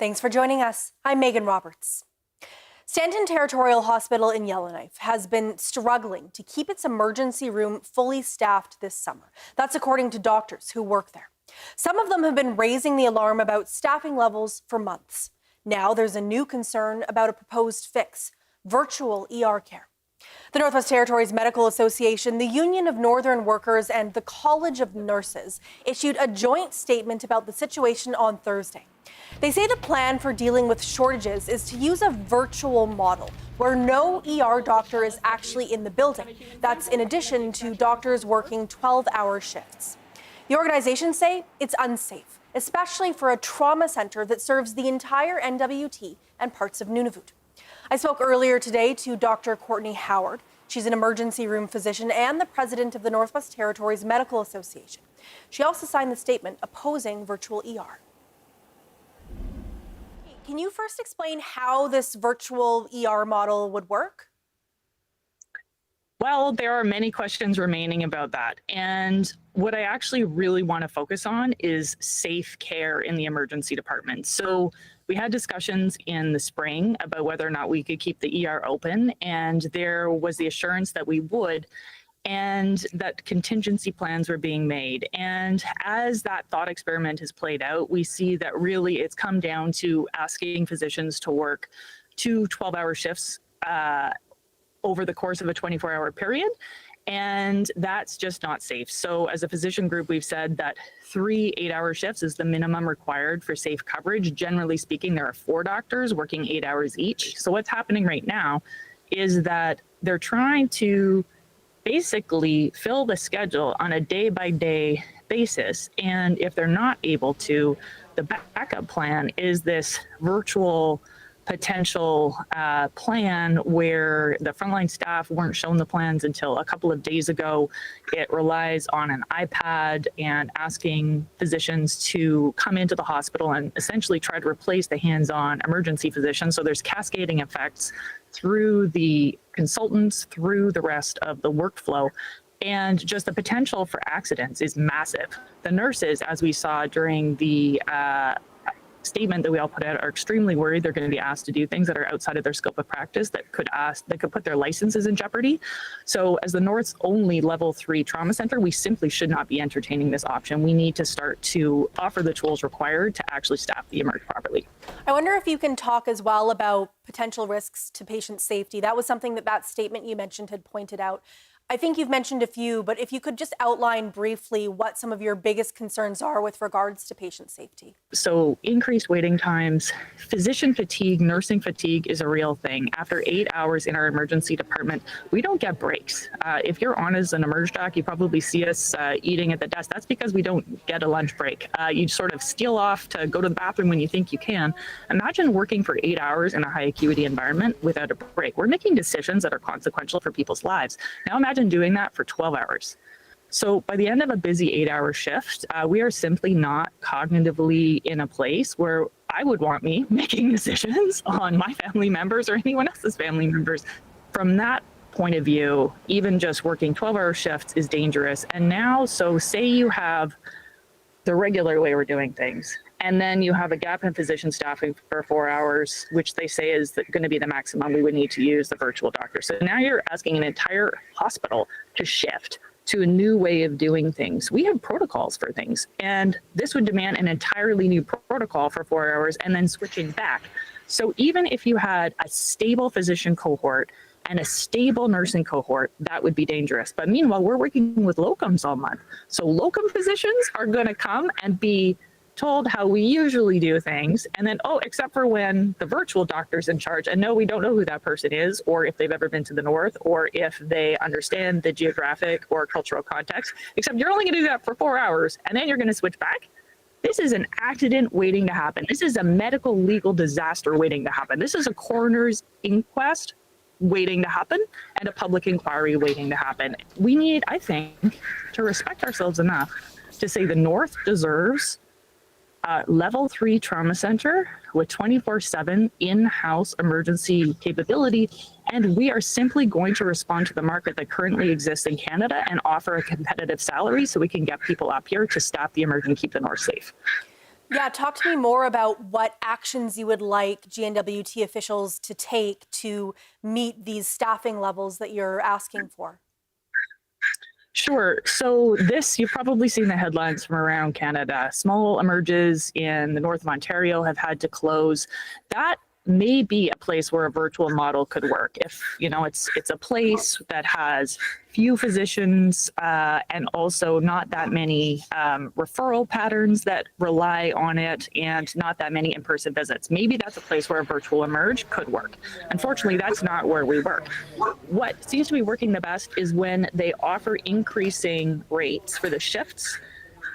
Thanks for joining us. I'm Megan Roberts. Stanton Territorial Hospital in Yellowknife has been struggling to keep its emergency room fully staffed this summer. That's according to doctors who work there. Some of them have been raising the alarm about staffing levels for months. Now there's a new concern about a proposed fix: virtual ER care. The Northwest Territories Medical Association, the Union of Northern Workers, and the College of Nurses issued a joint statement about the situation on Thursday. They say the plan for dealing with shortages is to use a virtual model where no ER doctor is actually in the building. That's in addition to doctors working 12-hour shifts. The organizations say it's unsafe, especially for a trauma center that serves the entire NWT and parts of Nunavut. I spoke earlier today to Dr. Courtney Howard. She's an emergency room physician and the president of the Northwest Territories Medical Association. She also signed the statement opposing virtual ER. Can you first explain how this virtual ER model would work? Well, there are many questions remaining about that. And what I actually really want to focus on is safe care in the emergency department. So we had discussions in the spring about whether or not we could keep the ER open, and there was the assurance that we would, and that contingency plans were being made. And as that thought experiment has played out, we see that really it's come down to asking physicians to work 2 12-hour shifts over the course of a 24-hour period. And that's just not safe. So as a physician group, we've said that 3 8-hour shifts is the minimum required for safe coverage. Generally speaking, there are 4 doctors working 8 hours each. So what's happening right now is that they're trying to basically fill the schedule on a day-by-day basis. And if they're not able to, the backup plan is this virtual potential plan where the frontline staff weren't shown the plans until a couple of days ago. It relies on an iPad and asking physicians to come into the hospital and essentially try to replace the hands-on emergency physician. So there's cascading effects through the consultants, through the rest of the workflow. And just the potential for accidents is massive. The nurses, as we saw during the statement that we all put out, are extremely worried they're going to be asked to do things that are outside of their scope of practice that could put their licenses in jeopardy. So as the North's only level 3 trauma center, we simply should not be entertaining this option. We need to start to offer the tools required to actually staff the emerge properly. I wonder if you can talk as well about potential risks to patient safety. That was something that statement you mentioned had pointed out. I think you've mentioned a few, but if you could just outline briefly what some of your biggest concerns are with regards to patient safety. So increased waiting times, physician fatigue, nursing fatigue is a real thing. After 8 hours in our emergency department, we don't get breaks. If you're on as an emerge doc, you probably see us eating at the desk. That's because we don't get a lunch break. You sort of steal off to go to the bathroom when you think you can. Imagine working for 8 hours in a high acuity environment without a break. We're making decisions that are consequential for people's lives. Now imagine doing that for 12 hours. So by the end of a busy 8-hour shift, we are simply not cognitively in a place where I would want me making decisions on my family members or anyone else's family members. From that point of view, even just working 12-hour shifts is dangerous. And now, so say you have the regular way we're doing things, and then you have a gap in physician staffing for 4 hours, which they say is going to be the maximum we would need to use the virtual doctor. So now you're asking an entire hospital to shift to a new way of doing things. We have protocols for things, and this would demand an entirely new protocol for 4 hours and then switching back. So even if you had a stable physician cohort and a stable nursing cohort, that would be dangerous. But meanwhile, we're working with locums all month. So locum physicians are going to come and be told how we usually do things, and then, oh, except for when the virtual doctor's in charge, and no, we don't know who that person is, or if they've ever been to the North, or if they understand the geographic or cultural context, except you're only going to do that for 4 hours, and then you're going to switch back. This is an accident waiting to happen. This is a medical legal disaster waiting to happen. This is a coroner's inquest waiting to happen, and a public inquiry waiting to happen. We need, I think, to respect ourselves enough to say the North deserves level 3 trauma center with 24/7 in-house emergency capability, and we are simply going to respond to the market that currently exists in Canada and offer a competitive salary so we can get people up here to staff the emerge and keep the North safe. Yeah, talk to me more about what actions you would like GNWT officials to take to meet these staffing levels that you're asking for. Sure. So you've probably seen the headlines from around Canada. Small emerges in the north of Ontario have had to close. That may be a place where a virtual model could work. If, it's a place that has few physicians and also not that many referral patterns that rely on it and not that many in-person visits. Maybe that's a place where a virtual emerge could work. Unfortunately, that's not where we work. What seems to be working the best is when they offer increasing rates for the shifts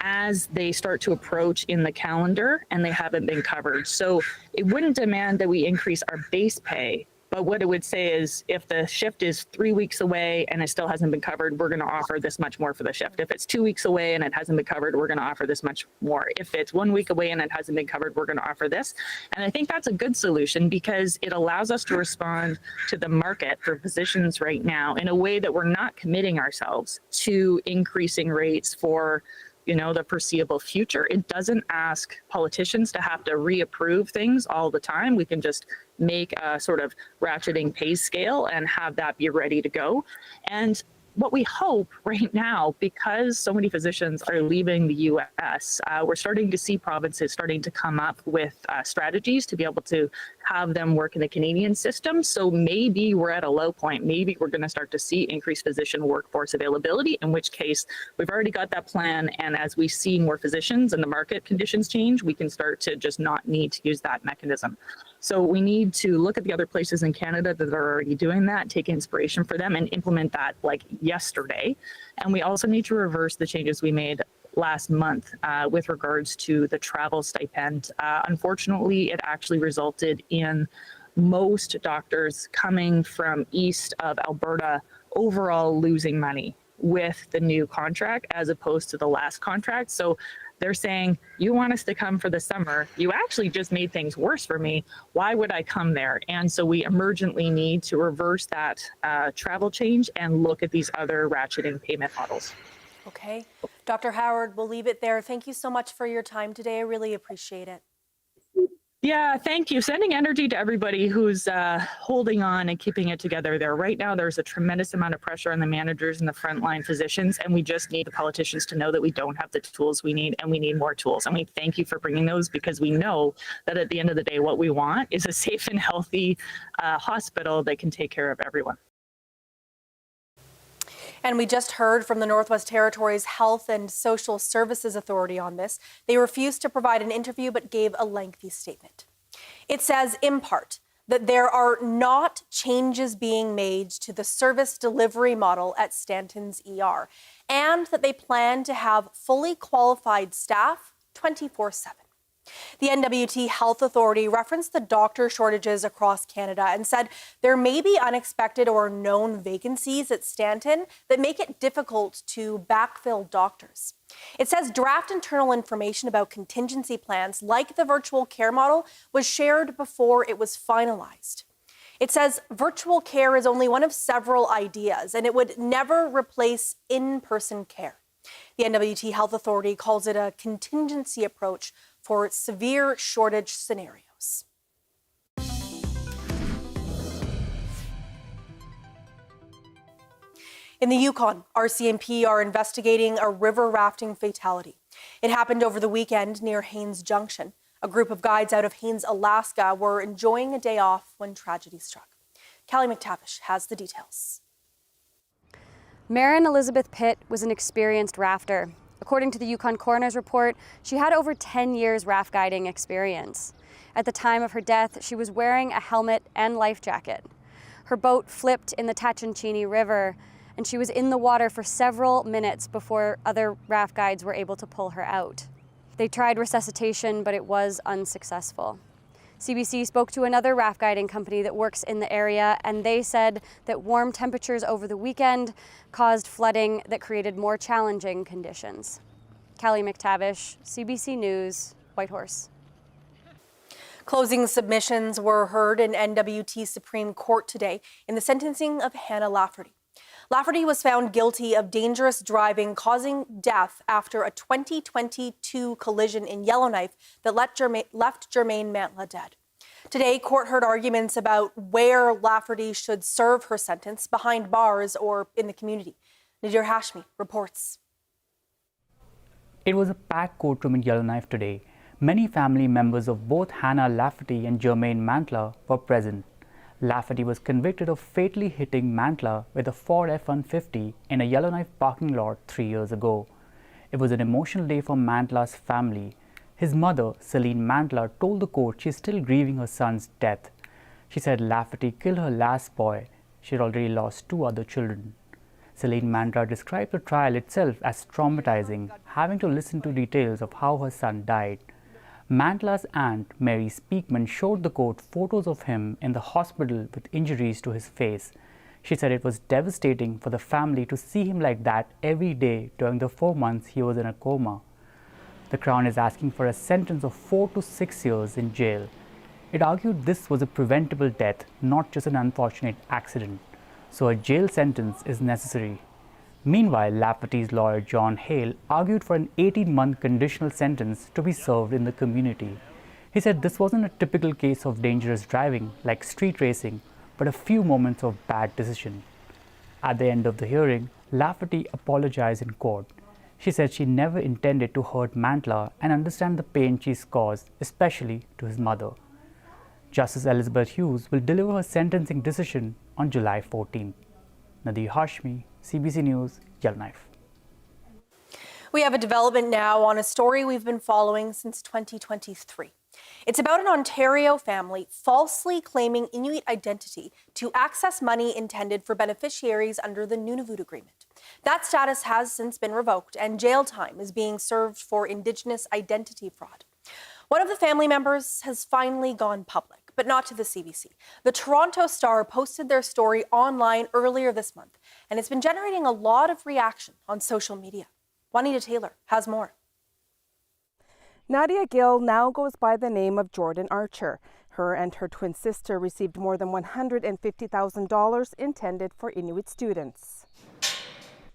as they start to approach in the calendar and they haven't been covered. So it wouldn't demand that we increase our base pay, but what it would say is if the shift is 3 weeks away and it still hasn't been covered, we're going to offer this much more for the shift. If it's 2 weeks away and it hasn't been covered, we're going to offer this much more. If it's 1 week away and it hasn't been covered, we're going to offer this. And I think that's a good solution because it allows us to respond to the market for physicians right now in a way that we're not committing ourselves to increasing rates for the foreseeable future. It doesn't ask politicians to have to reapprove things all the time. We can just make a sort of ratcheting pay scale and have that be ready to go. And what we hope right now, because so many physicians are leaving the US, we're starting to see provinces starting to come up with strategies to be able to have them work in the Canadian system. So maybe we're at a low point. Maybe we're going to start to see increased physician workforce availability, in which case we've already got that plan. And as we see more physicians and the market conditions change, we can start to just not need to use that mechanism. So we need to look at the other places in Canada that are already doing that, take inspiration for them and implement that like yesterday. And we also need to reverse the changes we made last month with regards to the travel stipend. Unfortunately, it actually resulted in most doctors coming from east of Alberta overall losing money with the new contract as opposed to the last contract. So they're saying, you want us to come for the summer. You actually just made things worse for me. Why would I come there? And so we emergently need to reverse that travel change and look at these other ratcheting payment models. Okay. Dr. Howard, we'll leave it there. Thank you so much for your time today. I really appreciate it. Yeah, thank you. Sending energy to everybody who's holding on and keeping it together there. Right now, there's a tremendous amount of pressure on the managers and the frontline physicians, and we just need the politicians to know that we don't have the tools we need, and we need more tools. And we thank you for bringing those because we know that at the end of the day, what we want is a safe and healthy hospital that can take care of everyone. And we just heard from the Northwest Territories Health and Social Services Authority on this. They refused to provide an interview but gave a lengthy statement. It says, in part, that there are not changes being made to the service delivery model at Stanton's ER, and that they plan to have fully qualified staff 24/7. The NWT Health Authority referenced the doctor shortages across Canada and said there may be unexpected or known vacancies at Stanton that make it difficult to backfill doctors. It says draft internal information about contingency plans like the virtual care model was shared before it was finalized. It says virtual care is only one of several ideas and it would never replace in-person care. The NWT Health Authority calls it a contingency approach for severe shortage scenarios. In the Yukon, RCMP are investigating a river rafting fatality. It happened over the weekend near Haines Junction. A group of guides out of Haines, Alaska were enjoying a day off when tragedy struck. Callie McTavish has the details. Marin Elizabeth Pitt was an experienced rafter. According to the Yukon Coroner's report, she had over 10 years raft guiding experience. At the time of her death, she was wearing a helmet and life jacket. Her boat flipped in the Tachinchini River, and she was in the water for several minutes before other raft guides were able to pull her out. They tried resuscitation, but it was unsuccessful. CBC spoke to another raft guiding company that works in the area, and they said that warm temperatures over the weekend caused flooding that created more challenging conditions. Callie McTavish, CBC News, Whitehorse. Closing submissions were heard in NWT Supreme Court today in the sentencing of Hannah Lafferty. Lafferty was found guilty of dangerous driving causing death after a 2022 collision in Yellowknife that left Jermaine Mantla dead. Today, court heard arguments about where Lafferty should serve her sentence, behind bars or in the community. Nadir Hashmi reports. It was a packed courtroom in Yellowknife today. Many family members of both Hannah Lafferty and Jermaine Mantla were present. Lafferty was convicted of fatally hitting Mantla with a Ford F-150 in a Yellowknife parking lot 3 years ago. It was an emotional day for Mantla's family. His mother, Celine Mantla, told the court she is still grieving her son's death. She said Lafferty killed her last boy. She had already lost 2 other children. Celine Mantla described the trial itself as traumatizing, having to listen to details of how her son died. Mantla's aunt, Mary Speakman, showed the court photos of him in the hospital with injuries to his face. She said it was devastating for the family to see him like that every day during the 4 months he was in a coma. The Crown is asking for a sentence of 4 to 6 years in jail. It argued this was a preventable death, not just an unfortunate accident, so a jail sentence is necessary. Meanwhile, Lafferty's lawyer John Hale argued for an 18-month conditional sentence to be served in the community. He said this wasn't a typical case of dangerous driving like street racing, but a few moments of bad decision. At the end of the hearing, Lafferty apologized in court. She said she never intended to hurt Mantla and understand the pain she's caused, especially to his mother. Justice Elizabeth Hughes will deliver her sentencing decision on July 14th. Nadir Hashmi, CBC News, Yellowknife. We have a development now on a story we've been following since 2023. It's about an Ontario family falsely claiming Inuit identity to access money intended for beneficiaries under the Nunavut Agreement. That status has since been revoked, and jail time is being served for Indigenous identity fraud. One of the family members has finally gone public, but not to the CBC. The Toronto Star posted their story online earlier this month, and it's been generating a lot of reaction on social media. Juanita Taylor has more. Nadia Gill now goes by the name of Jordan Archer. Her and her twin sister received more than $150,000 intended for Inuit students.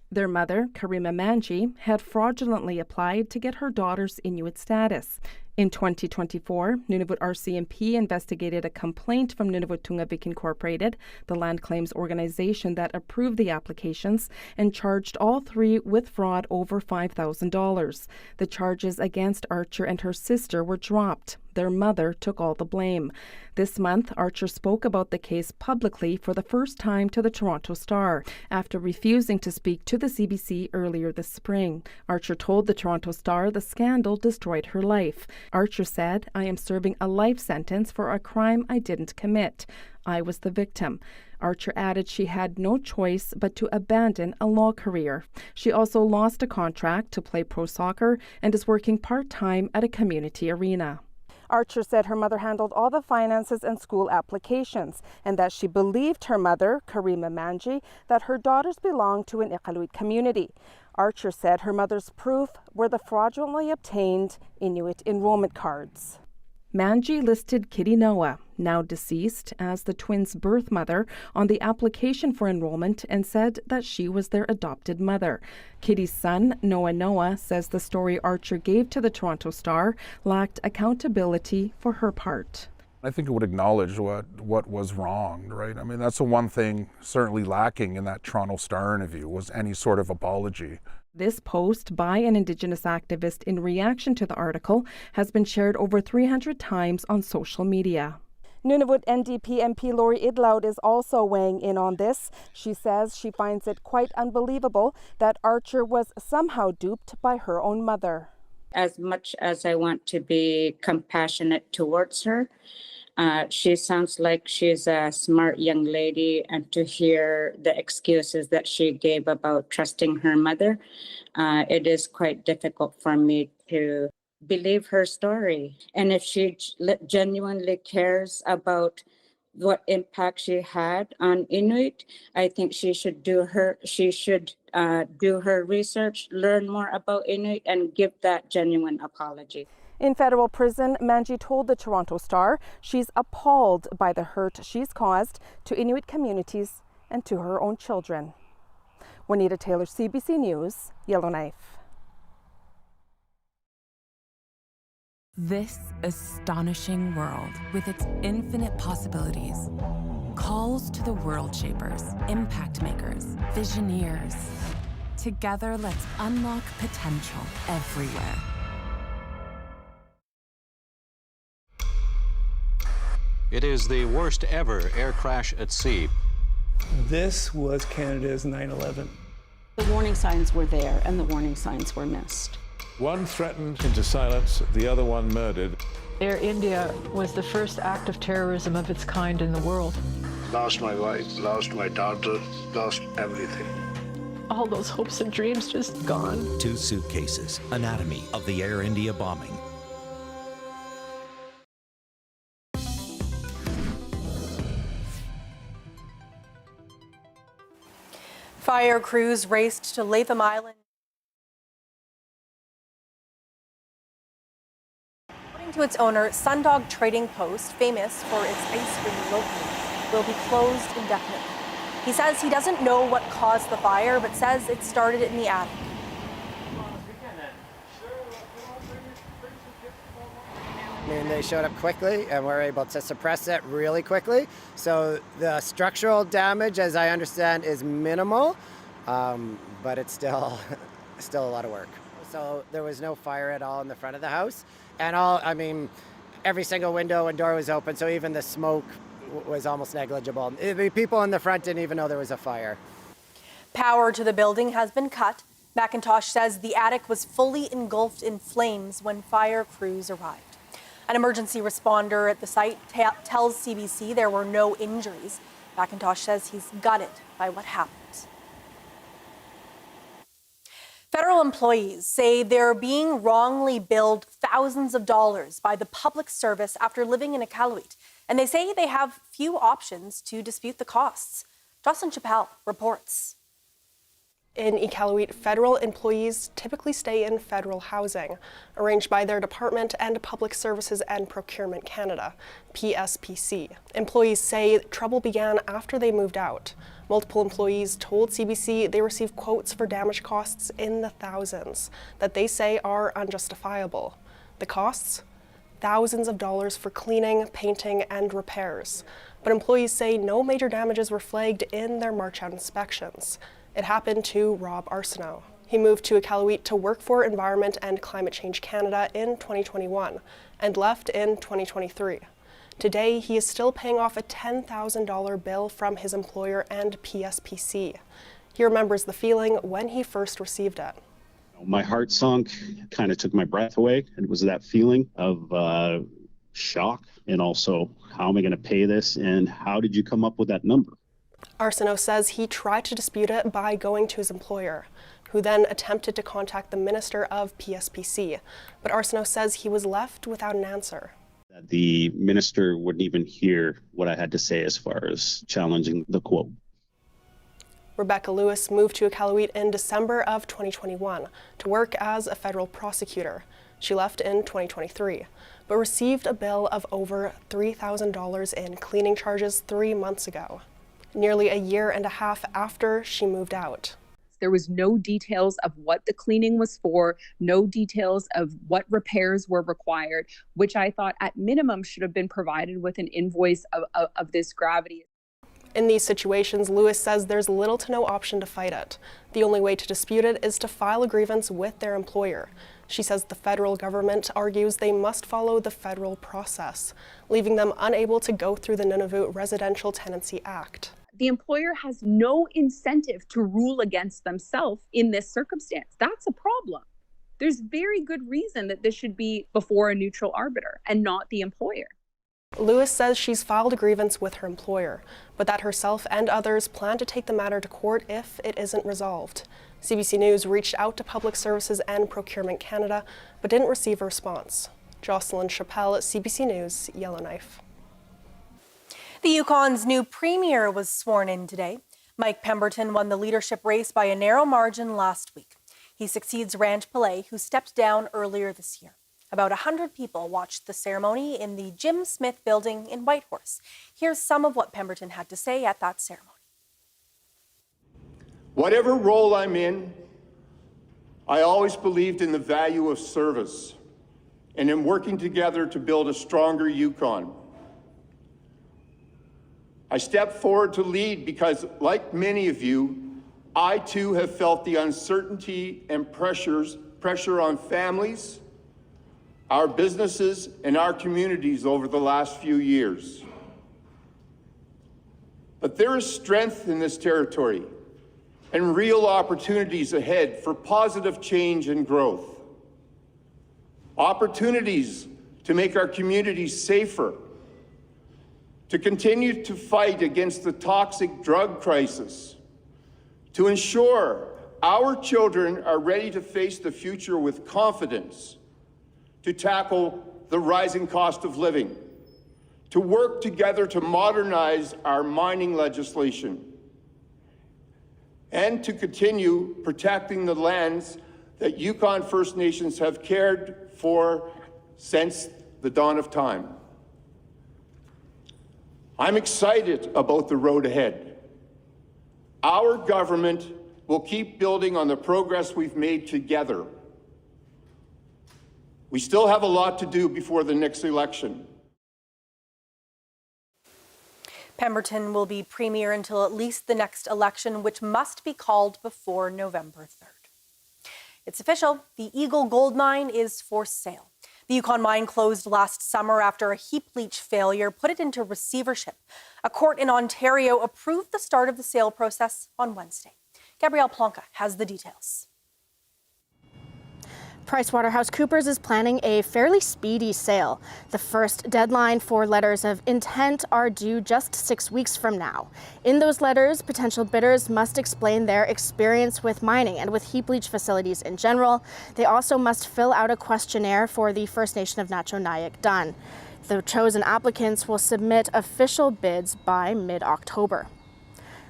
Their mother, Karima Manji, had fraudulently applied to get her daughter's Inuit status. In 2024, Nunavut RCMP investigated a complaint from Nunavut Tungavik Incorporated, the land claims organization that approved the applications, and charged all 3 with fraud over $5,000. The charges against Archer and her sister were dropped. Their mother took all the blame. This month, Archer spoke about the case publicly for the first time to the Toronto Star, after refusing to speak to the CBC earlier this spring. Archer told the Toronto Star the scandal destroyed her life. Archer said, "I am serving a life sentence for a crime I didn't commit. I was the victim." Archer added she had no choice but to abandon a law career. She also lost a contract to play pro soccer and is working part-time at a community arena. Archer said her mother handled all the finances and school applications, and that she believed her mother, Karima Manji, that her daughters belonged to an Iqaluit community. Archer said her mother's proof were the fraudulently obtained Inuit enrollment cards. Manji listed Kitty Noah, now deceased, as the twins' birth mother on the application for enrollment and said that she was their adopted mother. Kitty's son, Noah, says the story Archer gave to the Toronto Star lacked accountability for her part. I think it would acknowledge what was wrong, right? I mean, that's the one thing certainly lacking in that Toronto Star interview was any sort of apology. This post by an Indigenous activist in reaction to the article has been shared over 300 times on social media. Nunavut NDP MP Lori Idloud is also weighing in on this. She says she finds it quite unbelievable that Archer was somehow duped by her own mother. As much as I want to be compassionate towards her, she sounds like she's a smart young lady, and to hear the excuses that she gave about trusting her mother, it is quite difficult for me to believe her story. And if she genuinely cares about what impact she had on Inuit, I think she should do her research, learn more about Inuit, and give that genuine apology. In federal prison, Manji told the Toronto Star she's appalled by the hurt she's caused to Inuit communities and to her own children. Juanita Taylor, CBC News, Yellowknife. This astonishing world, with its infinite possibilities, calls to the world shapers, impact makers, visioneers. Together, let's unlock potential everywhere. It is the worst ever air crash at sea. This was Canada's 9/11. The warning signs were there, and the warning signs were missed. One threatened into silence, the other one murdered. Air India was the first act of terrorism of its kind in the world. Lost my wife, lost my daughter, lost everything. All those hopes and dreams just gone. 2 suitcases, anatomy of the Air India bombing. Fire crews raced to Latham Island. According to its owner, Sundog Trading Post, famous for its ice cream locally, will be closed indefinitely. He says he doesn't know what caused the fire, but says it started in the attic. I mean, they showed up quickly and were able to suppress it really quickly. So the structural damage, as I understand, is minimal, but it's still a lot of work. So there was no fire at all in the front of the house. And every single window and door was open, so even the smoke was almost negligible. The people in the front didn't even know there was a fire. Power to the building has been cut. McIntosh says the attic was fully engulfed in flames when fire crews arrived. An emergency responder at the site tells CBC there were no injuries. McIntosh says he's gutted by what happened. Federal employees say they're being wrongly billed thousands of dollars by the public service after living in Iqaluit, and they say they have few options to dispute the costs. Jocelyn Chappelle reports. In Iqaluit, federal employees typically stay in federal housing, arranged by their department and Public Services and Procurement Canada, PSPC. Employees say trouble began after they moved out. Multiple employees told CBC they received quotes for damage costs in the thousands that they say are unjustifiable. The costs? Thousands of dollars for cleaning, painting, and repairs. But employees say no major damages were flagged in their March out inspections. It happened to Rob Arsenault. He moved to Iqaluit to work for Environment and Climate Change Canada in 2021 and left in 2023. Today, he is still paying off a $10,000 bill from his employer and PSPC. He remembers the feeling when he first received it. My heart sunk, kind of took my breath away. It was that feeling of shock and also, how am I going to pay this and how did you come up with that number? Arsenault says he tried to dispute it by going to his employer, who then attempted to contact the Minister of PSPC. But Arsenault says he was left without an answer. The minister wouldn't even hear what I had to say as far as challenging the quote. Rebecca Lewis moved to Iqaluit in December of 2021 to work as a federal prosecutor. She left in 2023, but received a bill of over $3,000 in cleaning charges 3 months ago, nearly a year and a half after she moved out. There was no details of what the cleaning was for, no details of what repairs were required, which I thought at minimum should have been provided with an invoice of this gravity. In these situations, Lewis says there's little to no option to fight it. The only way to dispute it is to file a grievance with their employer. She says the federal government argues they must follow the federal process, leaving them unable to go through the Nunavut Residential Tenancy Act. The employer has no incentive to rule against themselves in this circumstance. That's a problem. There's very good reason that this should be before a neutral arbiter and not the employer. Lewis says she's filed a grievance with her employer, but that herself and others plan to take the matter to court if it isn't resolved. CBC News reached out to Public Services and Procurement Canada, but didn't receive a response. Jocelyn Chappelle, CBC News, Yellowknife. The Yukons' new premier was sworn in today. Mike Pemberton won the leadership race by a narrow margin last week. He succeeds Ranj Pillay, who stepped down earlier this year. About 100 people watched the ceremony in the Jim Smith building in Whitehorse. Here's some of what Pemberton had to say at that ceremony. Whatever role I'm in, I always believed in the value of service and in working together to build a stronger Yukon. I stepped forward to lead because, like many of you, I too have felt the uncertainty and pressure on families, our businesses, and our communities over the last few years. But there is strength in this territory and real opportunities ahead for positive change and growth. Opportunities to make our communities safer, to continue to fight against the toxic drug crisis, to ensure our children are ready to face the future with confidence, to tackle the rising cost of living, to work together to modernize our mining legislation, and to continue protecting the lands that Yukon First Nations have cared for since the dawn of time. I'm excited about the road ahead. Our government will keep building on the progress we've made together. We still have a lot to do before the next election. Pemberton will be premier until at least the next election, which must be called before November 3rd. It's official, the Eagle Gold Mine is for sale. The Yukon mine closed last summer after a heap leach failure put it into receivership. A court in Ontario approved the start of the sale process on Wednesday. Gabrielle Plonka has the details. PricewaterhouseCoopers is planning a fairly speedy sale. The first deadline for letters of intent are due just 6 weeks from now. In those letters, potential bidders must explain their experience with mining and with heap leach facilities in general. They also must fill out a questionnaire for the First Nation of Nacho-Nayik-Dun. The chosen applicants will submit official bids by mid-October.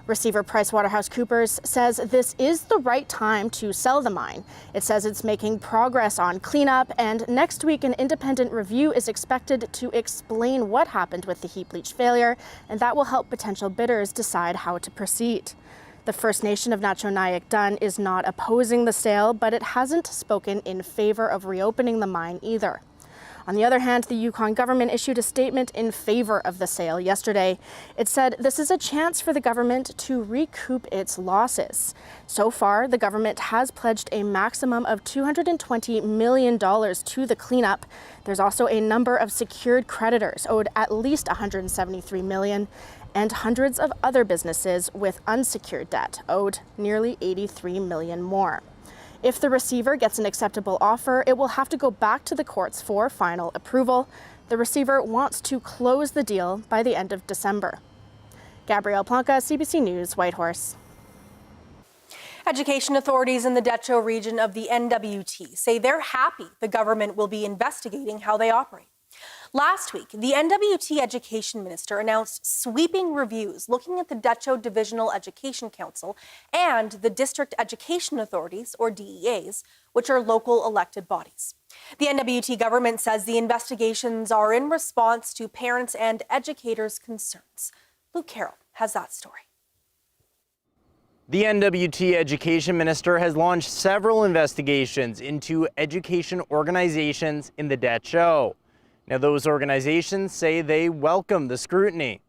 Receiver PricewaterhouseCoopers says this is the right time to sell the mine. It says it's making progress on cleanup, and next week an independent review is expected to explain what happened with the heap leach failure, and that will help potential bidders decide how to proceed. The First Nation of Nacho-Nayik-Dun is not opposing the sale, but it hasn't spoken in favor of reopening the mine either. On the other hand, the Yukon government issued a statement in favor of the sale yesterday. It said this is a chance for the government to recoup its losses. So far, the government has pledged a maximum of $220 million to the cleanup. There's also a number of secured creditors owed at least $173 million, and hundreds of other businesses with unsecured debt owed nearly $83 million more. If the receiver gets an acceptable offer, it will have to go back to the courts for final approval. The receiver wants to close the deal by the end of December. Gabrielle Plonka, CBC News, Whitehorse. Education authorities in the Decho region of the NWT say they're happy the government will be investigating how they operate. Last week, the NWT Education Minister announced sweeping reviews looking at the Decho Divisional Education Council and the District Education Authorities, or DEAs, which are local elected bodies. The NWT government says the investigations are in response to parents' and educators' concerns. Luke Carroll has that story. The NWT Education Minister has launched several investigations into education organizations in the Decho. Now, those organizations say they welcome the scrutiny.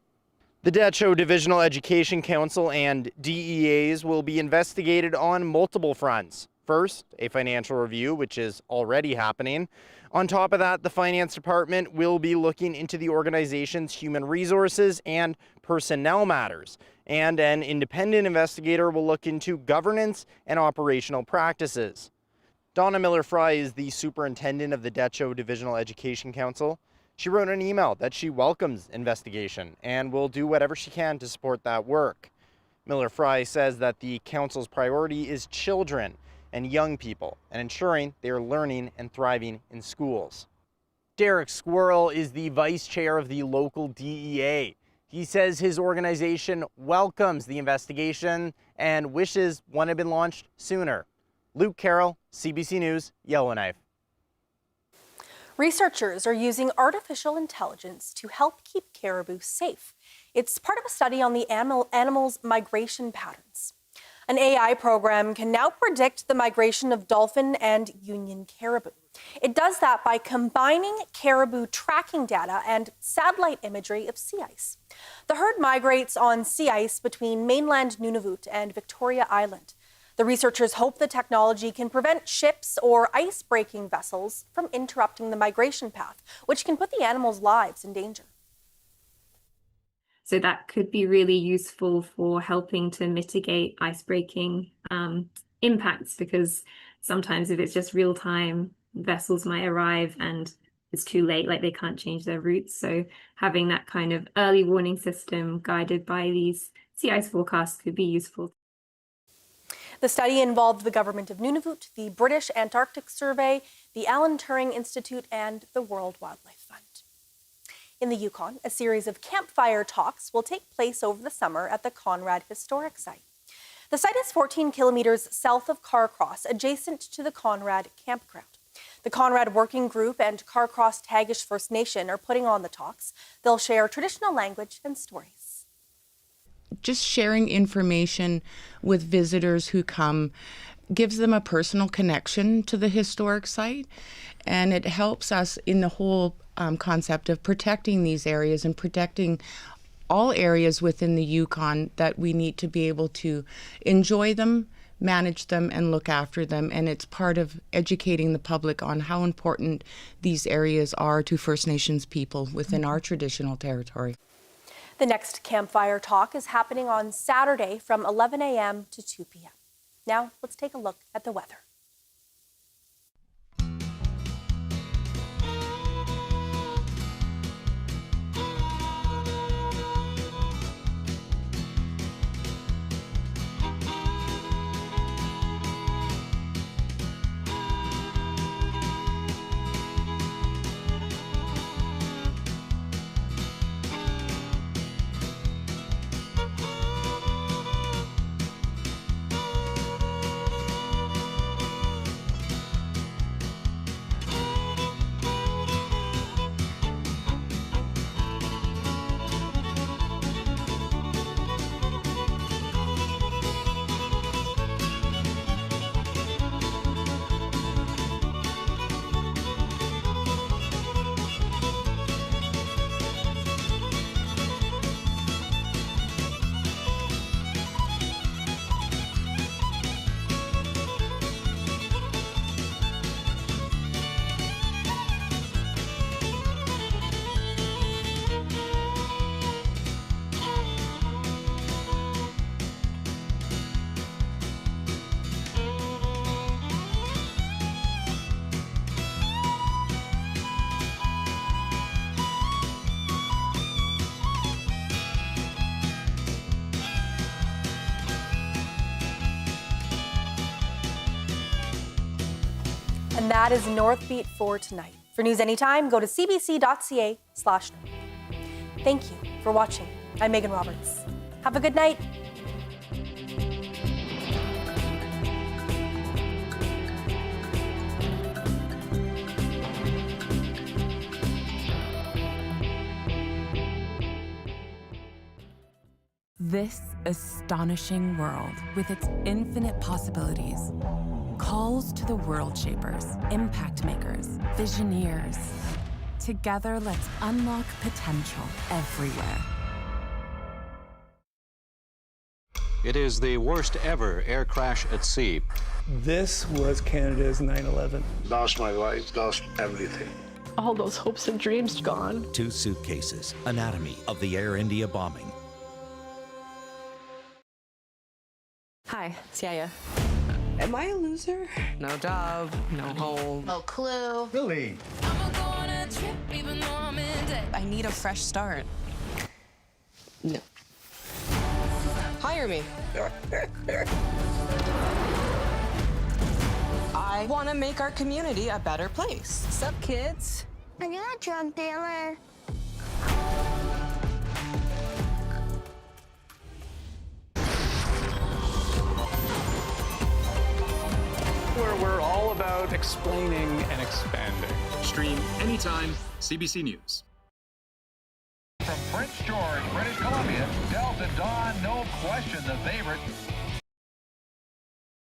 The Decho Divisional Education Council and DEAs will be investigated on multiple fronts. First, a financial review, which is already happening. On top of that, the Finance Department will be looking into the organization's human resources and personnel matters. And an independent investigator will look into governance and operational practices. Donna Miller-Fry is the superintendent of the Decho Divisional Education Council. She wrote an email that she welcomes investigation and will do whatever she can to support that work. Miller-Fry says that the council's priority is children and young people and ensuring they are learning and thriving in schools. Derek Squirrel is the vice chair of the local DEA. He says his organization welcomes the investigation and wishes one had been launched sooner. Luke Carroll, CBC News, Yellowknife. Researchers are using artificial intelligence to help keep caribou safe. It's part of a study on the animals' migration patterns. An AI program can now predict the migration of dolphin and union caribou. It does that by combining caribou tracking data and satellite imagery of sea ice. The herd migrates on sea ice between mainland Nunavut and Victoria Island. The researchers hope the technology can prevent ships or ice-breaking vessels from interrupting the migration path, which can put the animals' lives in danger. So that could be really useful for helping to mitigate ice-breaking impacts, because sometimes if it's just real time, vessels might arrive and it's too late, like they can't change their routes. So having that kind of early warning system guided by these sea ice forecasts could be useful. The study involved the government of Nunavut, the British Antarctic Survey, the Alan Turing Institute, and the World Wildlife Fund. In the Yukon, a series of campfire talks will take place over the summer at the Conrad Historic Site. The site is 14 kilometers south of Carcross, adjacent to the Conrad campground. The Conrad Working Group and Carcross Tagish First Nation are putting on the talks. They'll share traditional language and stories. Just sharing information with visitors who come gives them a personal connection to the historic site, and it helps us in the whole concept of protecting these areas and protecting all areas within the Yukon, that we need to be able to enjoy them, manage them, and look after them. And it's part of educating the public on how important these areas are to First Nations people within our traditional territory. The next campfire talk is happening on Saturday from 11 a.m. to 2 p.m. Now, let's take a look at the weather. And that is Northbeat for tonight. For news anytime, go to cbc.ca/North. Thank you for watching. I'm Megan Roberts. Have a good night. This astonishing world, with its infinite possibilities, calls to the world shapers, impact makers, visioneers. Together, let's unlock potential everywhere. It is the worst ever air crash at sea. This was Canada's 9/11. Lost my life, lost everything. All those hopes and dreams gone. 2 suitcases, anatomy of the Air India bombing. Hi, it's Yaya. Am I a loser? No job, no home. No clue. Really? I need a fresh start. No. Hire me. I want to make our community a better place. Sup, kids? Are you a drug dealer? Where we're all about explaining and expanding. Stream anytime, CBC News. From Prince George, British Columbia, Delta Dawn, no question the favorite.